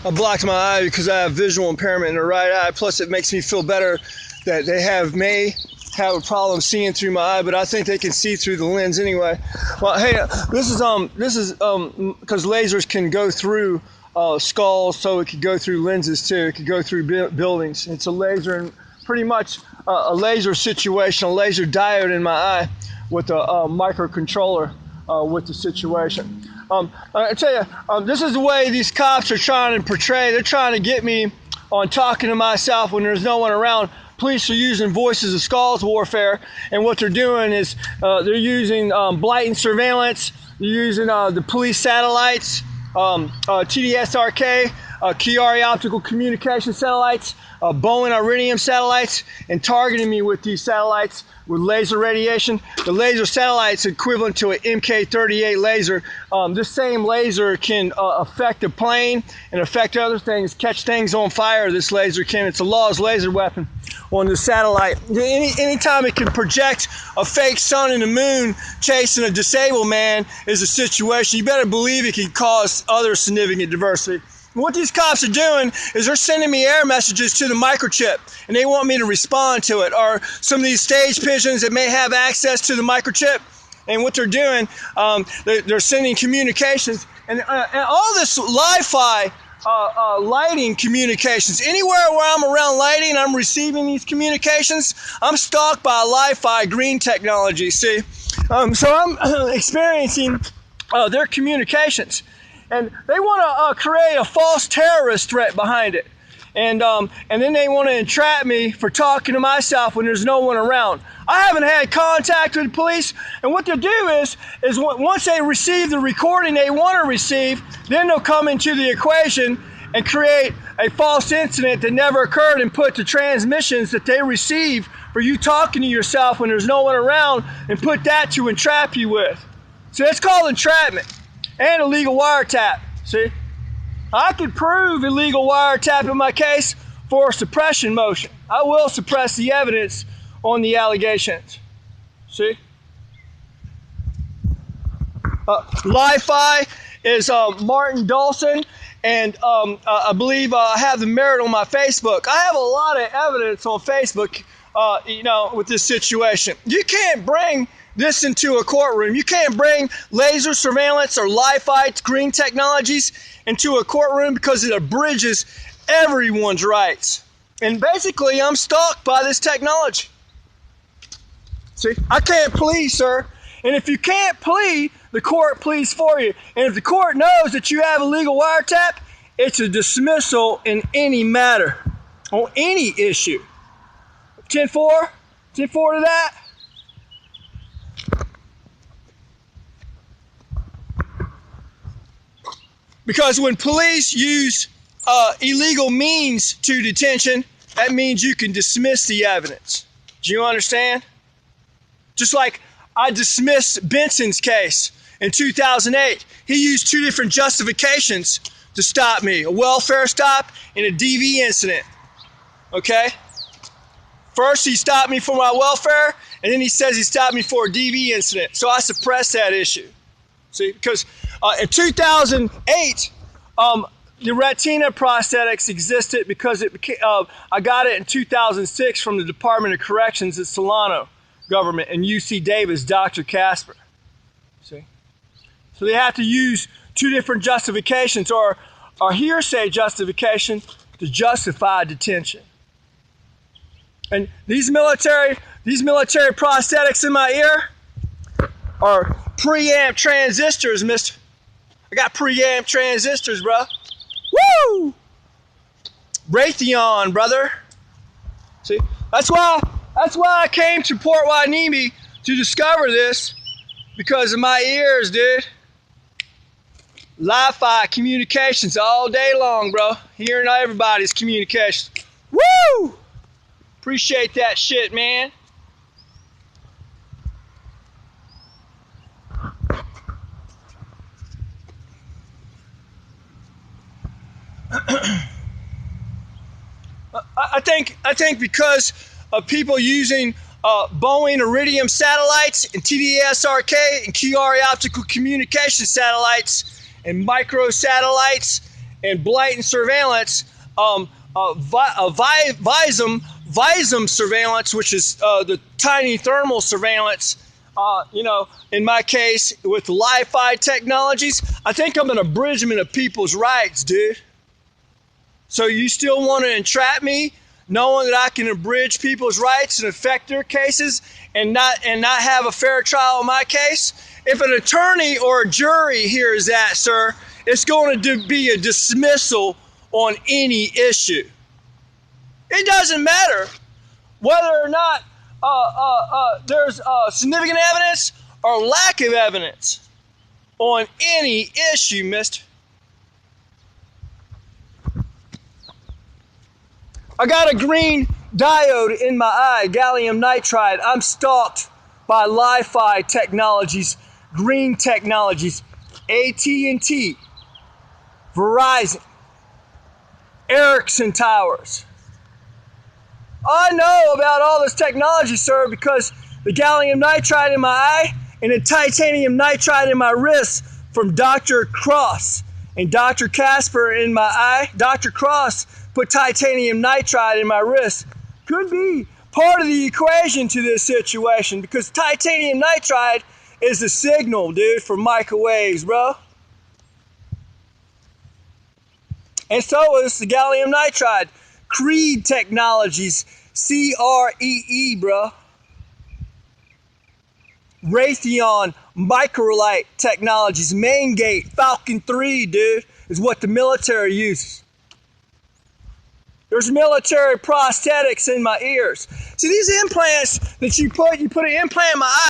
I blocked my eye because I have visual impairment in the right eye. Plus, it makes me feel better that they may have a problem seeing through my eye, but I think they can see through the lens anyway. Well, hey, this is because lasers can go through skulls, so it could go through lenses too. It could go through buildings. It's a laser, and pretty much a laser situation, a laser diode in my eye with a microcontroller with the situation. I tell you, this is the way these cops are trying to portray. They're trying to get me on talking to myself when there's no one around. Police are using voices of skulls warfare, and what they're doing is they're using blatant surveillance. They're using the police satellites, TDSRK, Chiari optical communication satellites, Boeing Iridium satellites, and targeting me with these satellites with laser radiation. The laser satellite's equivalent to an MK38 laser. This same laser can affect a plane and affect other things, catch things on fire. This laser can. It's a Law's laser weapon on the satellite. Anytime it can project a fake sun and the moon chasing a disabled man is a situation. You better believe it can cause other significant diversity. What these cops are doing is they're sending me error messages to the microchip, and they want me to respond to it. Or some of these stage pigeons that may have access to the microchip, and what they're doing, they're sending communications, and all this Li-Fi lighting communications. Anywhere where I'm around lighting, I'm receiving these communications. I'm stalked by Li-Fi green technology. See, so I'm experiencing their communications. And they want to create a false terrorist threat behind it. And then they want to entrap me for talking to myself when there's no one around. I haven't had contact with the police. And what they'll do is once they receive the recording they want to receive, then they'll come into the equation and create a false incident that never occurred and put the transmissions that they receive for you talking to yourself when there's no one around and put that to entrap you with. So that's called entrapment. And illegal wiretap. See, I could prove illegal wiretap in my case for a suppression motion. I will suppress the evidence on the allegations. See, Li-Fi is Martin Dawson, and I believe I have the merit on my Facebook. I have a lot of evidence on Facebook, with this situation. You can't bring this into a courtroom. You can't bring laser surveillance or Li-Fi green technologies into a courtroom because it abridges everyone's rights. And basically, I'm stalked by this technology. See, I can't plea, sir. And if you can't plea, the court pleads for you. And if the court knows that you have illegal wiretap, it's a dismissal in any matter, on any issue. 10-4? 10-4 to that? Because when police use illegal means to detention, that means you can dismiss the evidence. Do you understand? Just like I dismissed Benson's case in 2008. He used two different justifications to stop me. A welfare stop and a DV incident. Okay? First, he stopped me for my welfare, and then he says he stopped me for a DV incident. So I suppressed that issue. See, because in 2008, the retina prosthetics existed because I got it in 2006 from the Department of Corrections at Solano government and UC Davis, Dr. Casper. See? So they have to use two different justifications or hearsay justification to justify detention. And these military prosthetics in my ear are preamp transistors, mister. I got preamp transistors, bro. Woo! Raytheon, brother. See, that's why I came to Port Hueneme to discover this, because of my ears, dude. Li-Fi communications all day long, bro. Hearing everybody's communications. Woo! Appreciate that shit, man. I think because of people using Boeing Iridium satellites and TDSRK and Chiari optical communication satellites and micro satellites and blatant surveillance, visum surveillance, which is the tiny thermal surveillance. In my case, with Li-Fi technologies, I think I'm an abridgment of people's rights, dude. So you still want to entrap me, knowing that I can abridge people's rights and affect their cases and not have a fair trial in my case? If an attorney or a jury hears that, sir, it's going to be a dismissal on any issue. It doesn't matter whether or not there's significant evidence or lack of evidence on any issue, mister. I got a green diode in my eye, gallium nitride. I'm stalked by Li-Fi technologies, green technologies, AT&T, Verizon, Ericsson towers. I know about all this technology, sir, because the gallium nitride in my eye and the titanium nitride in my wrist from Dr. Cross and Dr. Casper in my eye. Dr. Cross put titanium nitride in my wrist. Could be part of the equation to this situation, because titanium nitride is the signal, dude, for microwaves, bro. And so is the gallium nitride. Creed Technologies, CREE, bro. Raytheon Microlight Technologies, Main Gate, Falcon 3, dude, is what the military uses. There's military prosthetics in my ears. See, these implants that you put an implant in my eye.